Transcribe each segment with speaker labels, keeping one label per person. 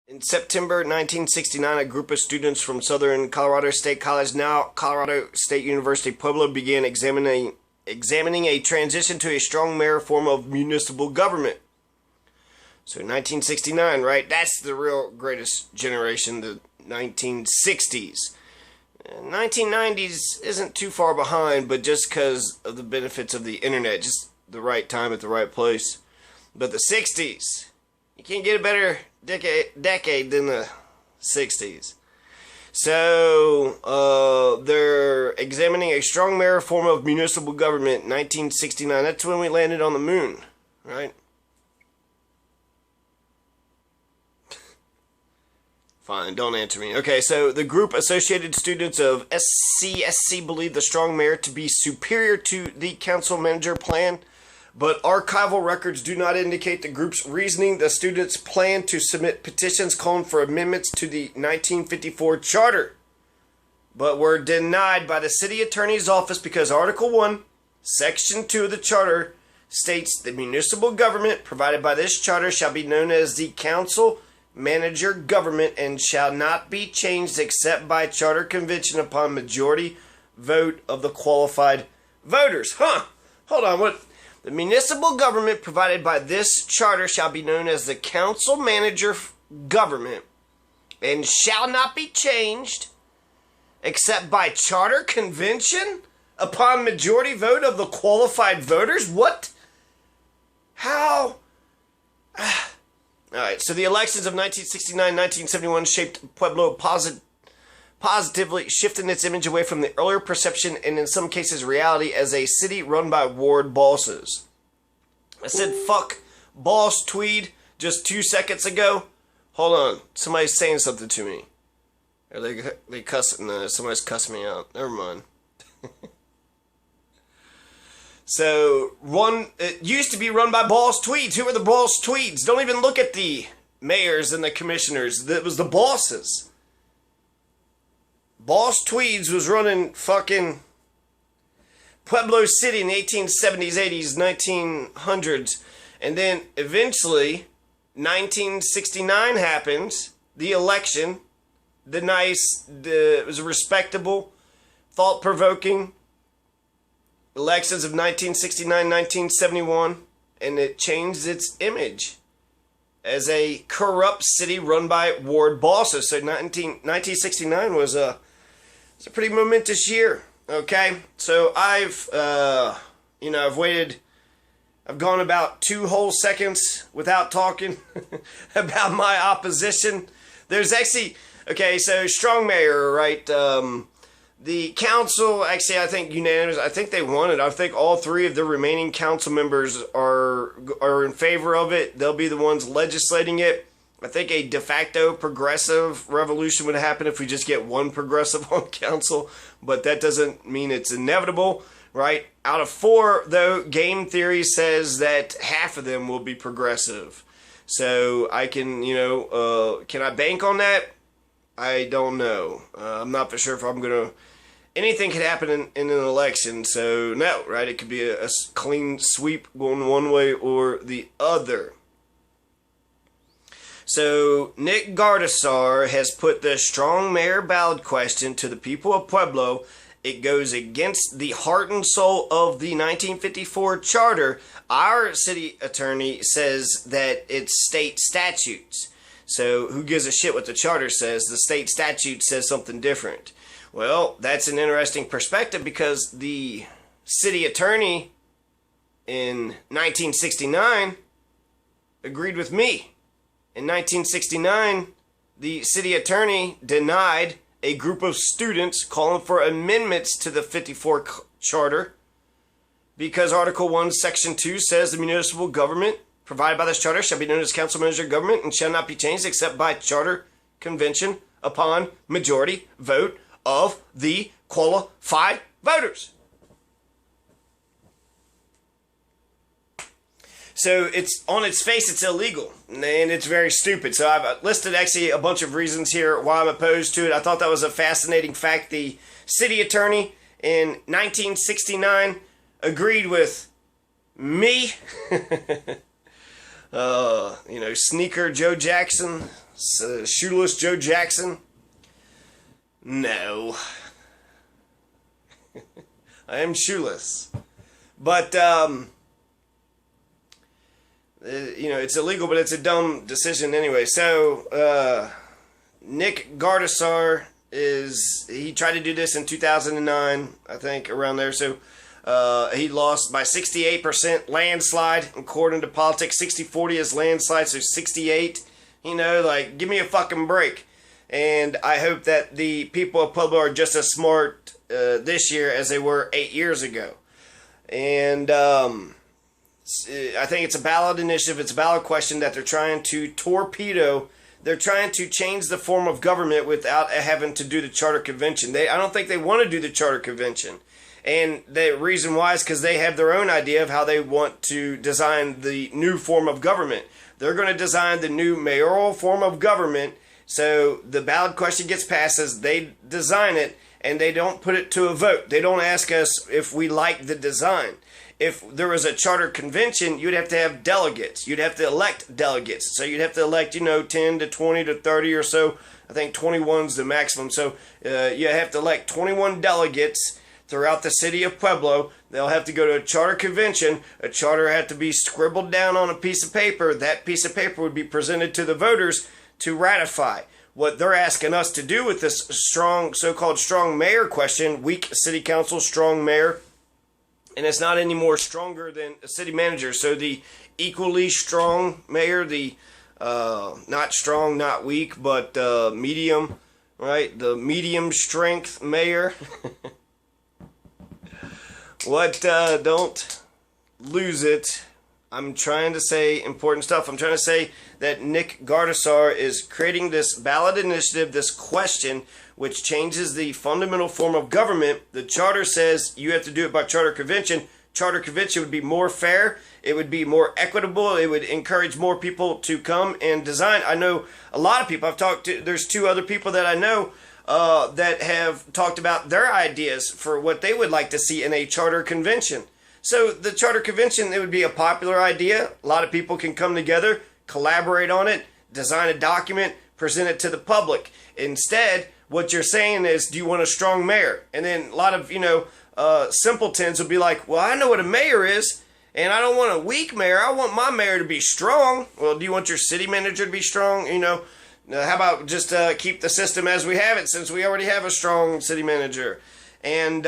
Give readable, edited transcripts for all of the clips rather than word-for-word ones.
Speaker 1: In September 1969, a group of students from Southern Colorado State College, now Colorado State University Pueblo, began examining a transition to a strong mayor form of municipal government. So 1969, right? That's the real greatest generation, the 1960s. 1990s isn't too far behind, but just because of the benefits of the internet, just the right time at the right place. But the 60s, you can't get a better decade than the 60s. So they're examining a strong mayor form of municipal government, 1969. That's when we landed on the moon, right? Fine, don't answer me. Okay, so the group Associated Students of SCSC believe the strong mayor to be superior to the council manager plan, but archival records do not indicate the group's reasoning. The students plan to submit petitions calling for amendments to the 1954 charter, but were denied by the city attorney's office because Article 1, Section 2 of the charter states the municipal government provided by this charter shall be known as the council manager government and shall not be changed except by charter convention upon majority vote of the qualified voters. Hold on, what? The municipal government provided by this charter shall be known as the council manager government and shall not be changed except by charter convention upon majority vote of the qualified voters? What? How? Alright, so the elections of 1969-1971 shaped Pueblo positively, shifting its image away from the earlier perception and in some cases reality as a city run by ward bosses. I said fuck boss Tweed just 2 seconds ago. Hold on, somebody's saying something to me. Or they cussing, somebody's cussing me out. Never mind. So, it used to be run by boss Tweeds. Who are the boss Tweeds? Don't even look at the mayors and the commissioners. It was the bosses. Boss Tweeds was running fucking Pueblo City in the 1870s, 80s, 1900s. And then eventually, 1969 happens. The election. It was a respectable, thought-provoking elections of 1969, 1971, and it changed its image as a corrupt city run by ward bosses. So 1969 was a pretty momentous year. Okay, so I've waited. I've gone about 2 whole seconds without talking about my opposition. There's actually so strong mayor, right? The council, actually, I think unanimous. I think they won it. I think all 3 of the remaining council members are in favor of it. They'll be the ones legislating it. I think a de facto progressive revolution would happen if we just get 1 progressive on council, but that doesn't mean it's inevitable, right? Out of 4, though, game theory says that half of them will be progressive. So I can, can I bank on that? I don't know. I'm not for sure if I'm going to... Anything could happen in an election, so no, right? It could be a clean sweep going one way or the other. So Nick Gardasar has put the strong mayor ballot question to the people of Pueblo. It goes against the heart and soul of the 1954 charter. Our city attorney says that it's state statutes. So who gives a shit what the charter says? The state statute says something different. Well, that's an interesting perspective because the city attorney in 1969 agreed with me. In 1969, the city attorney denied a group of students calling for amendments to the 54 charter because Article 1, Section 2 says the municipal government provided by this charter shall be known as council manager government and shall not be changed except by charter convention upon majority vote of the qualified voters. So it's on its face, it's illegal, and it's very stupid. So I've listed actually a bunch of reasons here why I'm opposed to it. I thought that was a fascinating fact. The city attorney in 1969 agreed with me. Sneaker Joe Jackson Shoeless Joe Jackson? No. I am shoeless. But, it's illegal, but it's a dumb decision anyway. So, Nick Gardasar he tried to do this in 2009, I think, around there. So, he lost by 68% landslide, according to politics. 60-40 is landslide, so 68. Give me a fucking break. And I hope that the people of Pueblo are just as smart this year as they were 8 years ago. And I think it's a ballot initiative. It's a ballot question that they're trying to torpedo. They're trying to change the form of government without having to do the charter convention. I don't think they want to do the charter convention. And the reason why is because they have their own idea of how they want to design the new form of government. They're going to design the new mayoral form of government. So the ballot question gets passed as they design it, and they don't put it to a vote. They don't ask us if we like the design. If there was a charter convention, you'd have to have delegates. You'd have to elect delegates. So you'd have to elect, 10 to 20 to 30 or so. I think 21's the maximum. So you have to elect 21 delegates throughout the city of Pueblo. They'll have to go to a charter convention. A charter had to be scribbled down on a piece of paper. That piece of paper would be presented to the voters to ratify. What they're asking us to do with this so-called strong mayor question, weak city council, strong mayor, and it's not any more stronger than a city manager. So the equally strong mayor, the not strong, not weak, but medium, right? The medium strength mayor. Don't lose it. I'm trying to say important stuff. I'm trying to say that Nick Gardasar is creating this ballot initiative, this question, which changes the fundamental form of government. The charter says you have to do it by charter convention. Charter convention would be more fair. It would be more equitable. It would encourage more people to come and design. I know a lot of people. There's 2 other people that I know that have talked about their ideas for what they would like to see in a charter convention. So the charter convention, it would be a popular idea. A lot of people can come together, collaborate on it, design a document, present it to the public. Instead, what you're saying is, do you want a strong mayor? And then a lot of, simpletons will be like, well, I know what a mayor is, and I don't want a weak mayor. I want my mayor to be strong. Well, do you want your city manager to be strong? How about just keep the system as we have it, since we already have a strong city manager? And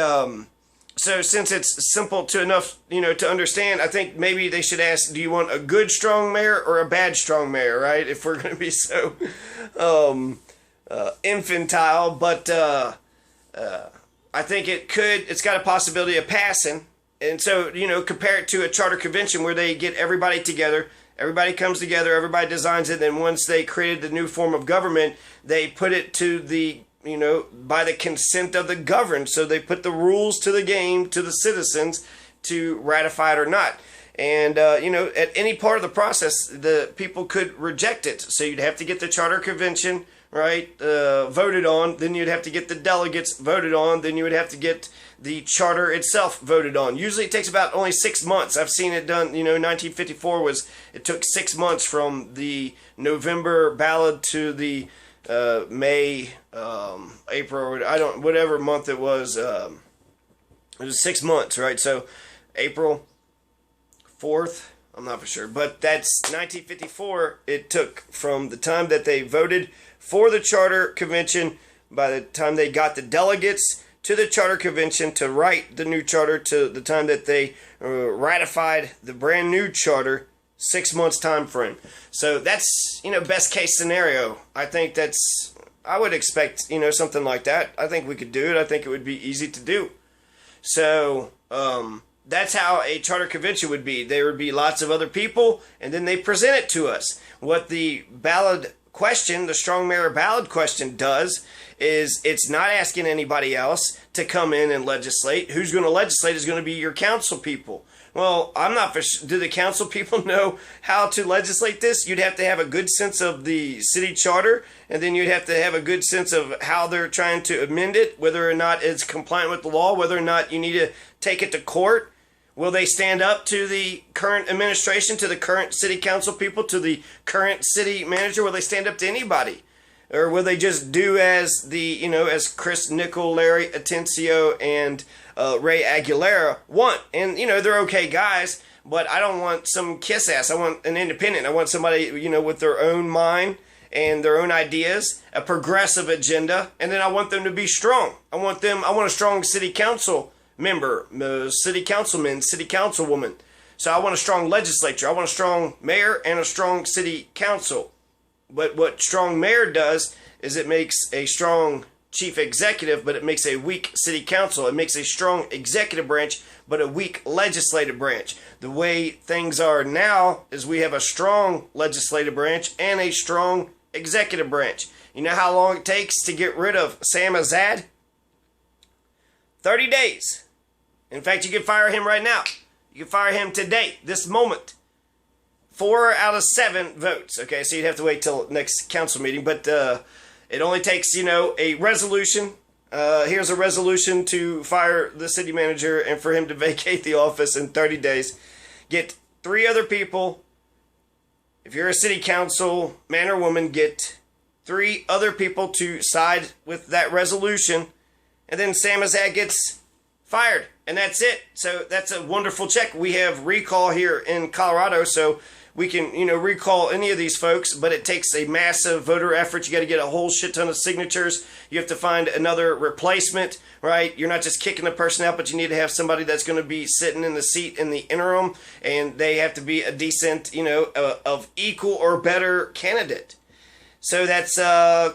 Speaker 1: so since it's simple enough, to understand, I think maybe they should ask, do you want a good strong mayor or a bad strong mayor, right? If we're going to be so infantile. But I think it's got a possibility of passing. And so, compare it to a charter convention where they get everybody together. Everybody comes together, everybody designs it, and once they created the new form of government, they put it to the, by the consent of the governed. So they put the rules to the game to the citizens to ratify it or not. And, at any part of the process, the people could reject it. So you'd have to get the charter convention, right, voted on. Then you'd have to get the delegates voted on. Then you would have to get the charter itself voted on. Usually it takes about only 6 months. I've seen it done, 1954 it took 6 months from the November ballot to the May, April, whatever month it was 6 months, right? So April 4th, I'm not for sure, but that's 1954. It took from the time that they voted for the charter convention, by the time they got the delegates to the charter convention to write the new charter, to the time that they ratified the brand new charter, 6 months time frame. So that's, best case scenario. I think I would expect, something like that. I think we could do it. I think it would be easy to do. So, that's how a charter convention would be. There would be lots of other people, and then they present it to us. What the ballot question, the strong mayor ballot question does is it's not asking anybody else to come in and legislate. Who's going to legislate is going to be your council people. Well, I'm not for sure. Do the council people know how to legislate this? You'd have to have a good sense of the city charter, and then you'd have to have a good sense of how they're trying to amend it, whether or not it's compliant with the law, whether or not you need to take it to court, Will they stand up to the current administration, to the current city council people, to the current city manager? Will they stand up to anybody? Or will they just do as as Chris Nickel, Larry Atencio, and Ray Aguilera want? And, they're okay guys, but I don't want some kiss ass. I want an independent. I want somebody, with their own mind and their own ideas, a progressive agenda, and then I want them to be strong. I want a strong city council member, city councilman, city councilwoman. So I want a strong legislature. I want a strong mayor and a strong city council. But what strong mayor does is it makes a strong chief executive, but it makes a weak city council. It makes a strong executive branch, but a weak legislative branch. The way things are now is we have a strong legislative branch and a strong executive branch. You know how long it takes to get rid of Sam Azad? 30 days. In fact, you can fire him right now. You can fire him today, this moment. 4 out of 7 votes. Okay, so you'd have to wait till next council meeting, but it only takes, a resolution. Here's a resolution to fire the city manager and for him to vacate the office in 30 days. Get 3 other people. If you're a city council man or woman, get 3 other people to side with that resolution, and then Sam Azad gets fired, and that's it. So that's a wonderful check. We have recall here in Colorado, so we can, recall any of these folks, but it takes a massive voter effort. You got to get a whole shit ton of signatures. You have to find another replacement, right? You're not just kicking a person out, but you need to have somebody that's going to be sitting in the seat in the interim, and they have to be a decent, of equal or better candidate. So that's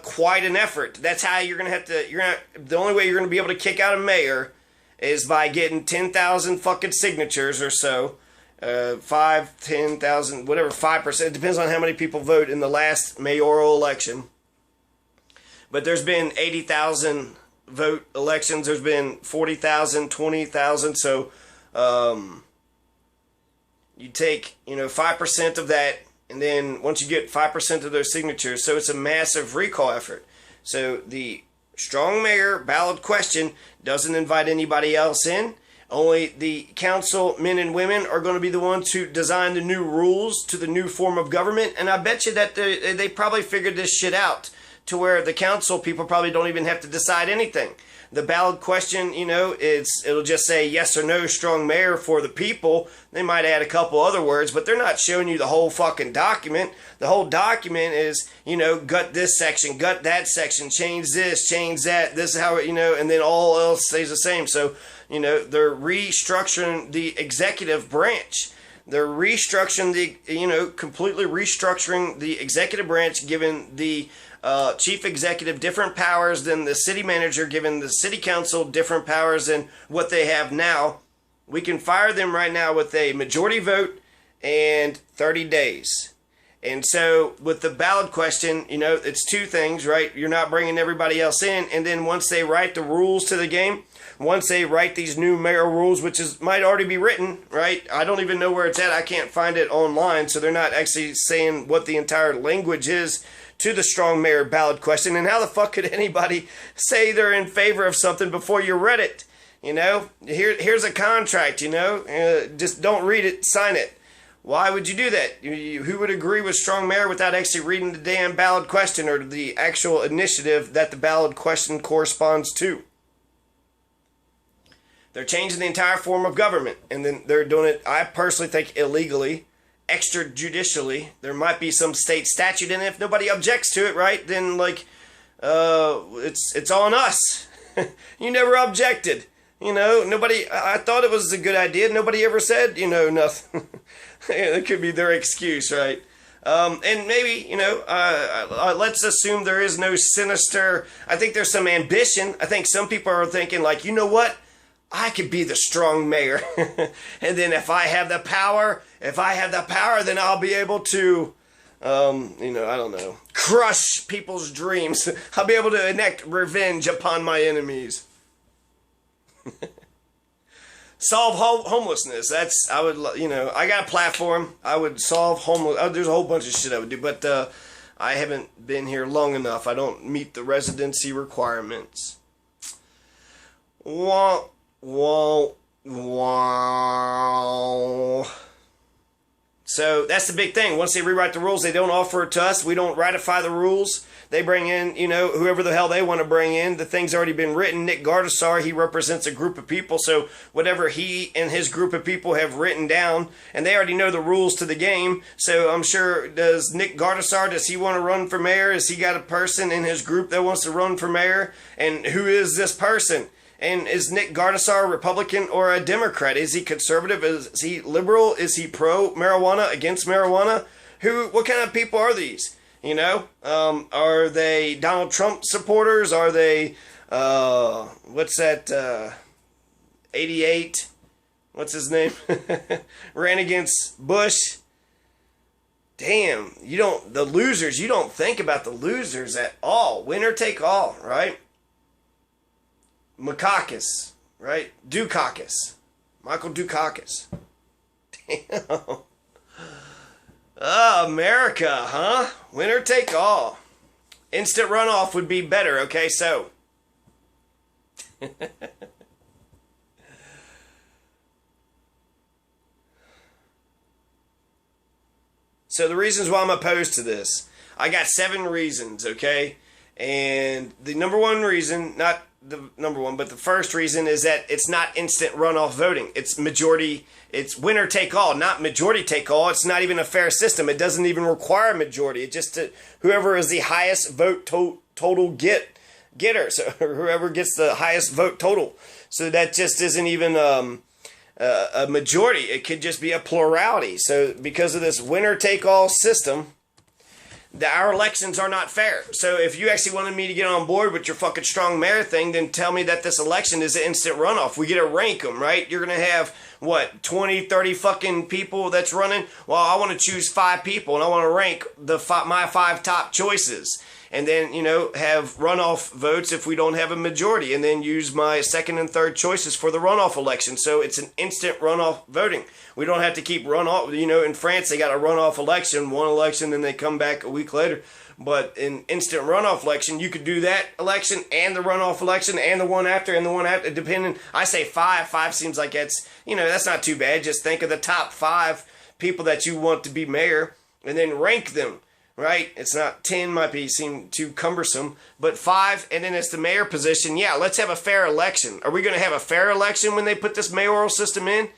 Speaker 1: quite an effort. That's how you're going to have to, the only way you're going to be able to kick out a mayor is by getting 10,000 fucking signatures or so. 5, 10,000, whatever, 5%. It depends on how many people vote in the last mayoral election. But there's been 80,000 vote elections. There's been 40,000, 20,000. So you take, 5% of that, and then once you get 5% of those signatures, so it's a massive recall effort. So the strong mayor ballot question doesn't invite anybody else in. Only the council men and women are going to be the ones who design the new rules to the new form of government. And I bet you that they probably figured this shit out to where the council people probably don't even have to decide anything. The ballot question, it'll just say yes or no, strong mayor for the people. They might add a couple other words, but they're not showing you the whole fucking document. The whole document is, gut this section, gut that section, change this, change that. This is how it, and then all else stays the same. So, they're restructuring the executive branch. They're restructuring completely restructuring the executive branch, giving the chief executive different powers than the city manager, giving the city council different powers than what they have now. We can fire them right now with a majority vote and 30 days. And so with the ballot question, it's 2 things, right? You're not bringing everybody else in. And then once they write the rules to the game, once they write these new mayoral rules, which might already be written, right? I don't even know where it's at. I can't find it online. So they're not actually saying what the entire language is to the strong mayor ballot question. And how the fuck could anybody say they're in favor of something before you read it? Here's a contract, just don't read it, sign it. Why would you do that? Who would agree with strong mayor without actually reading the damn ballot question or the actual initiative that the ballot question corresponds to? They're changing the entire form of government, and then they're doing it, I personally think, illegally, extrajudicially. There might be some state statute, and if nobody objects to it, right, then, it's on us. You never objected. Nobody, I thought it was a good idea. Nobody ever said, nothing. That could be their excuse, right? And maybe, let's assume there is no sinister, I think there's some ambition. I think some people are thinking, you know what? I could be the strong mayor. And then if I have the power, then I'll be able to, I don't know, crush people's dreams. I'll be able to enact revenge upon my enemies. Solve homelessness. I got a platform. I would solve homeless. There's a whole bunch of shit I would do, but I haven't been here long enough. I don't meet the residency requirements. Wah, wah, Wow. So that's the big thing. Once they rewrite the rules, they don't offer it to us. We don't ratify the rules. They bring in, whoever the hell they want to bring in. The thing's already been written. Nick Gardasar, he represents a group of people. So whatever he and his group of people have written down, and they already know the rules to the game. So I'm sure, does Nick Gardasar, does he want to run for mayor? Has he got a person in his group that wants to run for mayor? And who is this person? And is Nick Gardasar a Republican or a Democrat? Is he conservative? Is he liberal? Is he pro-marijuana, against marijuana? What kind of people are these? Are they Donald Trump supporters? Are they, what's that, 88? What's his name? Ran against Bush. Damn, the losers, you don't think about the losers at all. Winner take all, right? Makakis, right? Dukakis. Michael Dukakis. Damn. Oh, America, huh? Winner take all. Instant runoff would be better, okay? So. So the reasons why I'm opposed to this. I got 7 reasons, okay? And the number one reason, not the number one, but the first reason is that it's not instant runoff voting. It's majority, it's winner take all, not majority take all. It's not even a fair system. It doesn't even require majority. It just, whoever is the highest vote total getter. So whoever gets the highest vote total. So that just isn't even a majority. It could just be a plurality. So because of this winner take all system, our elections are not fair. So if you actually wanted me to get on board with your fucking strong mayor thing, then tell me that this election is an instant runoff. We get to rank them, right? You're going to have, 20, 30 fucking people that's running? Well, I want to choose 5 people, and I want to rank my 5 top choices. And then, have runoff votes if we don't have a majority, and then use my second and third choices for the runoff election. So it's an instant runoff voting. We don't have to keep runoff. In France, they got a runoff election, one election, then they come back a week later. But in instant runoff election, you could do that election and the runoff election and the one after and the one after, depending. I say 5. 5 seems like that's not too bad. Just think of the top 5 people that you want to be mayor and then rank them. Right? It's not 10, might seem too cumbersome, but 5, and then it's the mayor position. Yeah, let's have a fair election. Are we going to have a fair election when they put this mayoral system in?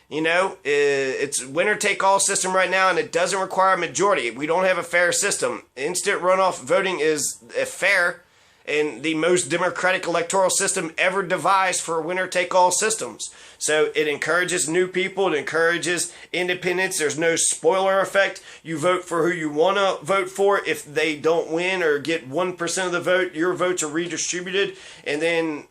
Speaker 1: It's winner take all system right now, and it doesn't require a majority. We don't have a fair system. Instant runoff voting is fair and the most democratic electoral system ever devised for winner take all systems. So it encourages new people. It encourages independence. There's no spoiler effect. You vote for who you want to vote for. If they don't win or get 1% of the vote, your votes are redistributed. And then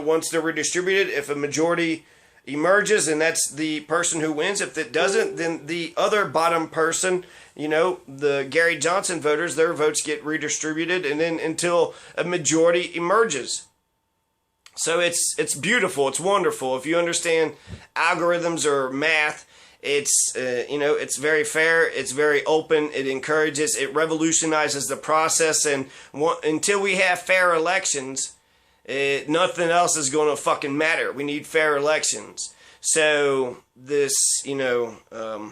Speaker 1: once they're redistributed, if a majority emerges and that's the person who wins. If it doesn't, then the other bottom person, the Gary Johnson voters, their votes get redistributed, and then until a majority emerges. So it's beautiful. It's wonderful. If you understand algorithms or math, it's it's very fair. It's very open. It encourages. It revolutionizes the process. And until we have fair elections, nothing else is going to fucking matter. We need fair elections. So this, a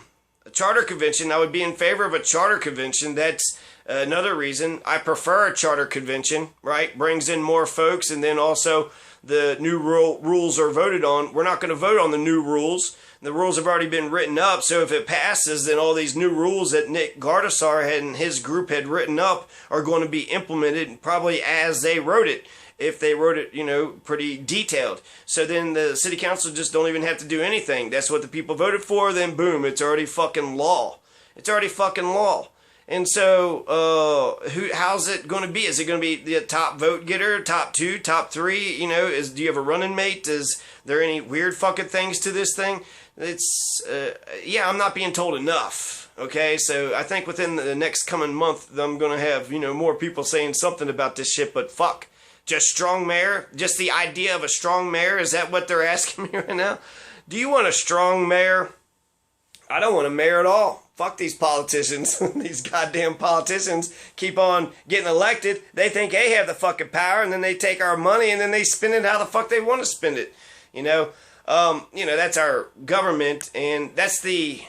Speaker 1: charter convention, I would be in favor of a charter convention. That's another reason. I prefer a charter convention, right? Brings in more folks, and then also the new rules are voted on. We're not going to vote on the new rules. The rules have already been written up, so if it passes, then all these new rules that Nick Gardasar and his group had written up are going to be implemented probably as they wrote it. If they wrote it, pretty detailed. So then the city council just don't even have to do anything. That's what the people voted for, then boom, it's already fucking law. It's already fucking law. And so, how's it going to be? Is it going to be the top vote getter, top 2, top 3? Do you have a running mate? Is there any weird fucking things to this thing? It's, yeah, I'm not being told enough. Okay, so I think within the next coming month, I'm going to have, more people saying something about this shit, but fuck. Just strong mayor? Just the idea of a strong mayor? Is that what they're asking me right now? Do you want a strong mayor? I don't want a mayor at all. Fuck these politicians. These goddamn politicians keep on getting elected. They think they have the fucking power, and then they take our money, and then they spend it how the fuck they want to spend it. That's our government, and that's the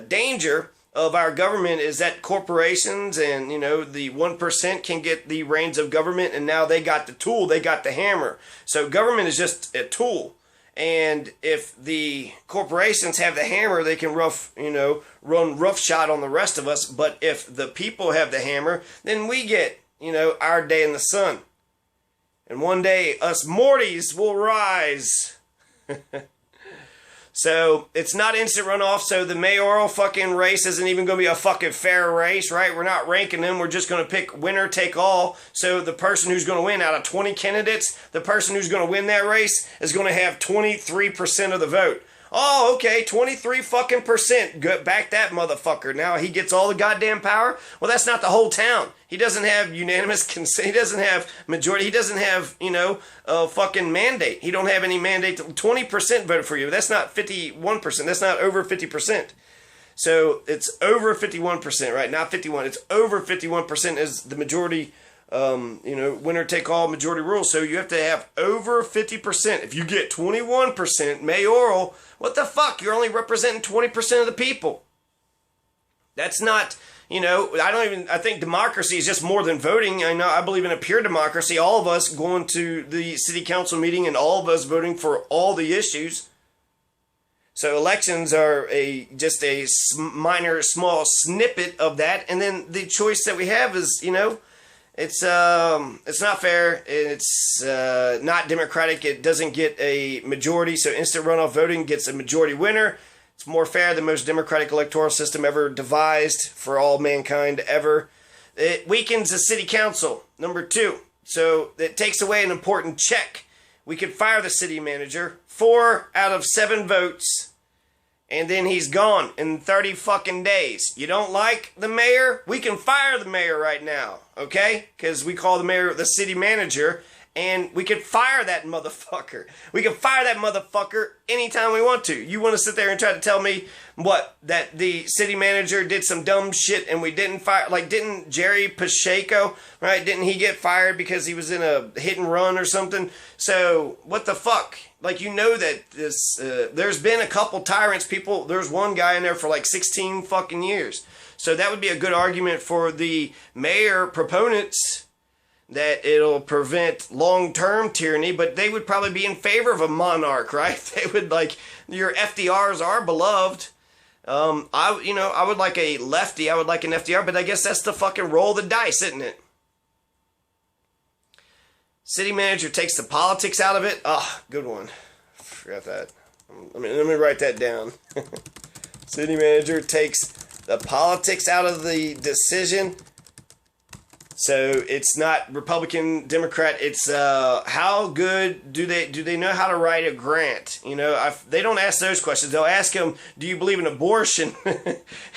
Speaker 1: danger of our government, is that corporations and, the 1% can get the reins of government, and now they got the tool, they got the hammer. So government is just a tool. And if the corporations have the hammer, they can run roughshod on the rest of us. But if the people have the hammer, then we get, our day in the sun. And one day, us Mortys will rise. So it's not instant runoff, so the mayoral fucking race isn't even going to be a fucking fair race, right? We're not ranking them. We're just going to pick winner take all. So the person who's going to win out of 20 candidates, the person who's going to win that race is going to have 23% of the vote. Oh, okay, 23 fucking percent. Good, back that motherfucker. Now he gets all the goddamn power? Well, that's not the whole town. He doesn't have unanimous consent. He doesn't have majority. He doesn't have, a fucking mandate. He don't have any mandate. 20% voted for you. That's not 51%. That's not over 50%. So it's over 51%, right? Not 51. It's over 51% is the majority, winner take all majority rule. So you have to have over 50%. If you get 21% mayoral, what the fuck? You're only representing 20% of the people. That's not, I think democracy is just more than voting. I believe in a pure democracy. All of us going to the city council meeting and all of us voting for all the issues. So elections are just a minor, small snippet of that. And then the choice that we have is, it's not fair. It's not democratic. It doesn't get a majority. So instant runoff voting gets a majority winner. It's more fair than most democratic electoral system ever devised for all mankind ever. It weakens the city council. Number 2. So it takes away an important check. We could fire the city manager 4 out of 7 votes. And then he's gone in 30 fucking days. You don't like the mayor? We can fire the mayor right now, okay? Because we call the mayor the city manager, and we can fire that motherfucker. We can fire that motherfucker anytime we want to. You want to sit there and try to tell me, that the city manager did some dumb shit and we didn't fire? Like, didn't Jerry Pacheco, right? Didn't he get fired because he was in a hit and run or something? So, what the fuck? Like, that this, there's been a couple tyrants, people. There's one guy in there for like 16 fucking years. So that would be a good argument for the mayor proponents that it'll prevent long-term tyranny, but they would probably be in favor of a monarch, right? They would your FDRs are beloved. I would like a lefty. I would like an FDR, but I guess that's the fucking roll of the dice, isn't it? City manager takes the politics out of it. Ah, good one. Forgot that. Let me write that down. City manager takes the politics out of the decision. So it's not Republican, Democrat. It's how good do they know how to write a grant? They don't ask those questions. They'll ask them, do you believe in abortion?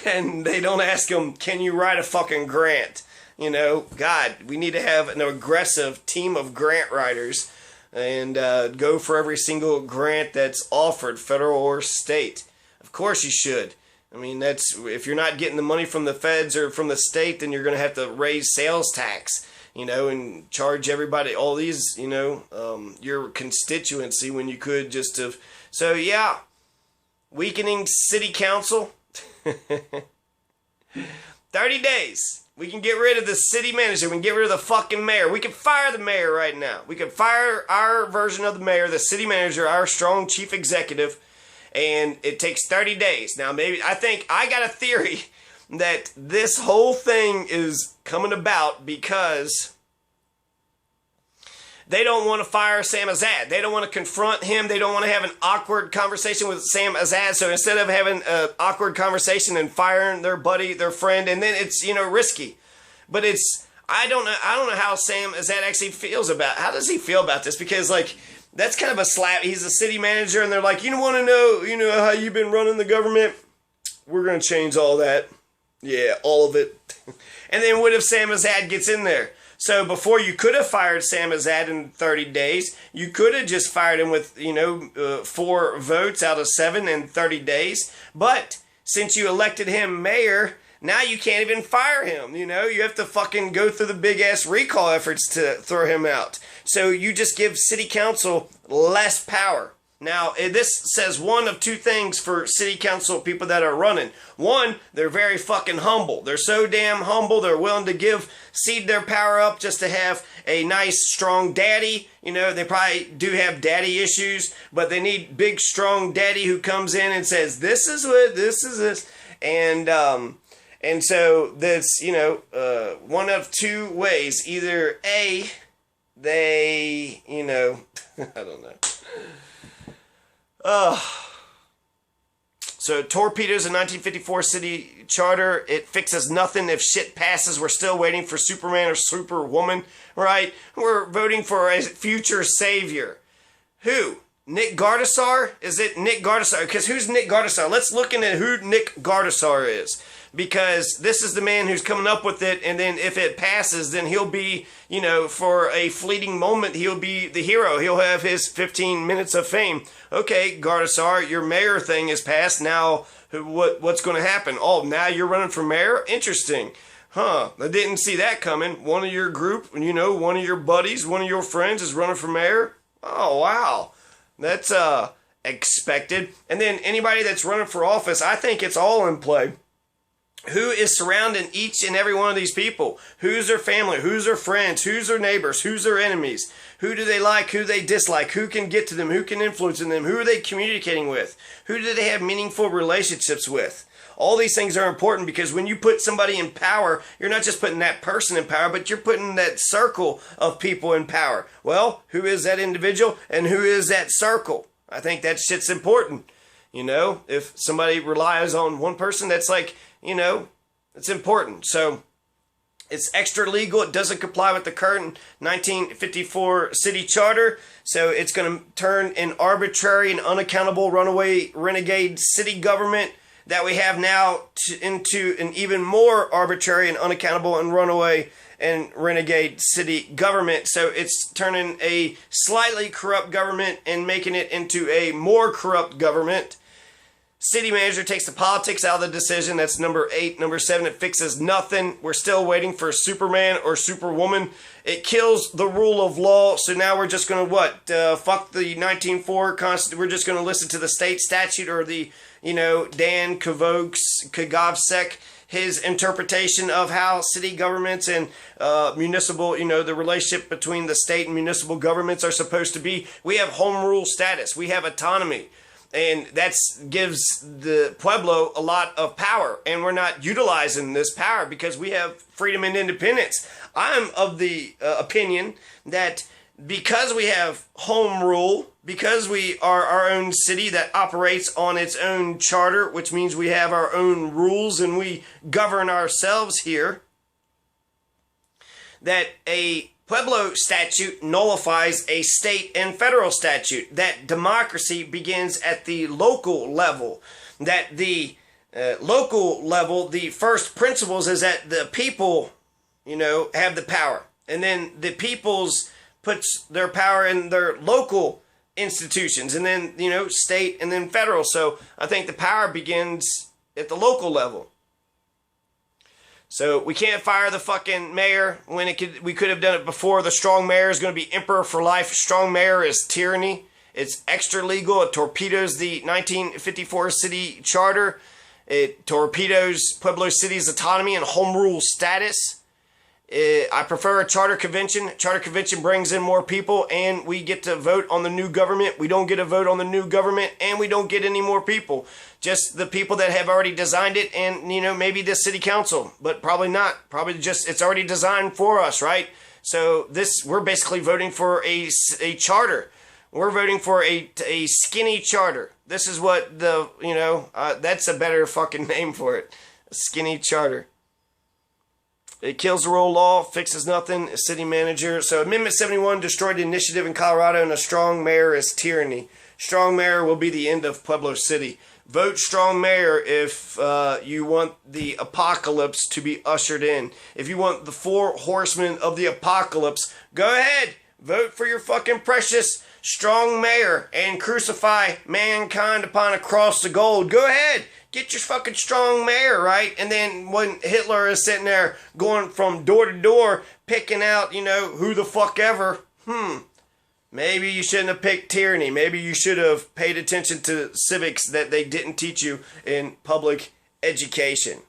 Speaker 1: And they don't ask them, can you write a fucking grant? God, we need to have an aggressive team of grant writers and go for every single grant that's offered, federal or state. Of course you should. That's, if you're not getting the money from the feds or from the state, then you're going to have to raise sales tax, and charge everybody, all these, your constituency when you could just have. So, yeah, weakening city council. 30 days. We can get rid of the city manager. We can get rid of the fucking mayor. We can fire the mayor right now. We can fire our version of the mayor, the city manager, our strong chief executive. And it takes 30 days. Now, I got a theory that this whole thing is coming about because they don't want to fire Sam Azad. They don't want to confront him. They don't want to have an awkward conversation with Sam Azad. So instead of having an awkward conversation and firing their buddy, their friend, and then it's, risky. But I don't know how Sam Azad actually feels about, how does he feel about this? Because, that's kind of a slap. He's a city manager, and they're like, you want to know, how you've been running the government? We're going to change all that. Yeah, all of it. And then what if Sam Azad gets in there? So before you could have fired Sam Azad in 30 days, you could have just fired him with, 4 votes out of 7 in 30 days. But since you elected him mayor, now you can't even fire him, you have to fucking go through the big ass recall efforts to throw him out. So you just give city council less power. Now, this says one of two things for city council people that are running. One, they're very fucking humble. They're so damn humble, they're willing to cede their power up just to have a nice, strong daddy. You know, they probably do have daddy issues, but they need big, strong daddy who comes in and says, this is what, this is this. And so that's, you know, one of two ways. Either A, they, you know, I don't know. So torpedoes a 1954 city charter. It fixes nothing if shit passes. We're still waiting for Superman or Superwoman, right? We're voting for a future savior. Who? Nick Gardasar? Is it Nick Gardasar? Because who's Nick Gardasar? Let's look into who Nick Gardasar is. Because this is the man who's coming up with it, and then if it passes, then he'll be, you know, for a fleeting moment, he'll be the hero. He'll have his 15 minutes of fame. Okay, Gardasar, your mayor thing is passed. Now, what's going to happen? Oh, now you're running for mayor? Interesting. Huh, I didn't see that coming. One of your group, you know, one of your buddies, one of your friends is running for mayor? Oh, wow. That's expected. And then anybody that's running for office, I think it's all in play. Who is surrounding each and every one of these people? Who's their family? Who's their friends? Who's their neighbors? Who's their enemies? Who do they like? Who do they dislike? Who can get to them? Who can influence them? Who are they communicating with? Who do they have meaningful relationships with? All these things are important because when you put somebody in power, you're not just putting that person in power, but you're putting that circle of people in power. Well, who is that individual and who is that circle? I think that shit's important. You know, if somebody relies on one person, that's like, you know, it's important. So it's extra legal. It doesn't comply with the current 1954 city charter. So it's going to turn an arbitrary and unaccountable runaway renegade city government that we have now into an even more arbitrary and unaccountable and runaway and renegade city government. So it's turning a slightly corrupt government and making it into a more corrupt government. City manager takes the politics out of the decision. That's number 8. Number 7, it fixes nothing. We're still waiting for Superman or Superwoman. It kills the rule of law. So now we're just going to what? Fuck the 1904 Constitution. We're just going to listen to the state statute or the, you know, Dan Kagavsek, his interpretation of how city governments and municipal, you know, the relationship between the state and municipal governments are supposed to be. We have home rule status. We have autonomy. And that gives the Pueblo a lot of power. And we're not utilizing this power because we have freedom and independence. I'm of the opinion that because we have home rule, because we are our own city that operates on its own charter, which means we have our own rules and we govern ourselves here, that a Pueblo statute nullifies a state and federal statute. That democracy begins at the local level. That the local level, the first principles is that the people, you know, have the power. And then the peoples puts their power in their local institutions. And then, you know, state and then federal. So I think the power begins at the local level. So we can't fire the fucking mayor when we could have done it before. The strong mayor is going to be emperor for life. Strong mayor is tyranny. It's extra legal. It torpedoes the 1954 city charter. It torpedoes Pueblo City's autonomy and home rule status. I prefer a charter convention. Charter convention brings in more people and we get to vote on the new government. We don't get a vote on the new government and we don't get any more people. Just the people that have already designed it and, you know, maybe the city council, but probably not. Probably just, it's already designed for us, right? So we're basically voting for a charter. We're voting for a skinny charter. This is what the, you know, that's a better fucking name for it. A skinny charter. It kills the rule of law, fixes nothing, a city manager. So Amendment 71 destroyed the initiative in Colorado, and a strong mayor is tyranny. Strong mayor will be the end of Pueblo City. Vote strong mayor if you want the apocalypse to be ushered in. If you want the 4 horsemen of the apocalypse, go ahead. Vote for your fucking precious strong mayor and crucify mankind upon a cross of gold. Go ahead. Get your fucking strong mayor, right? And then when Hitler is sitting there going from door to door, picking out, you know, who the fuck ever, Maybe you shouldn't have picked tyranny. Maybe you should have paid attention to civics that they didn't teach you in public education.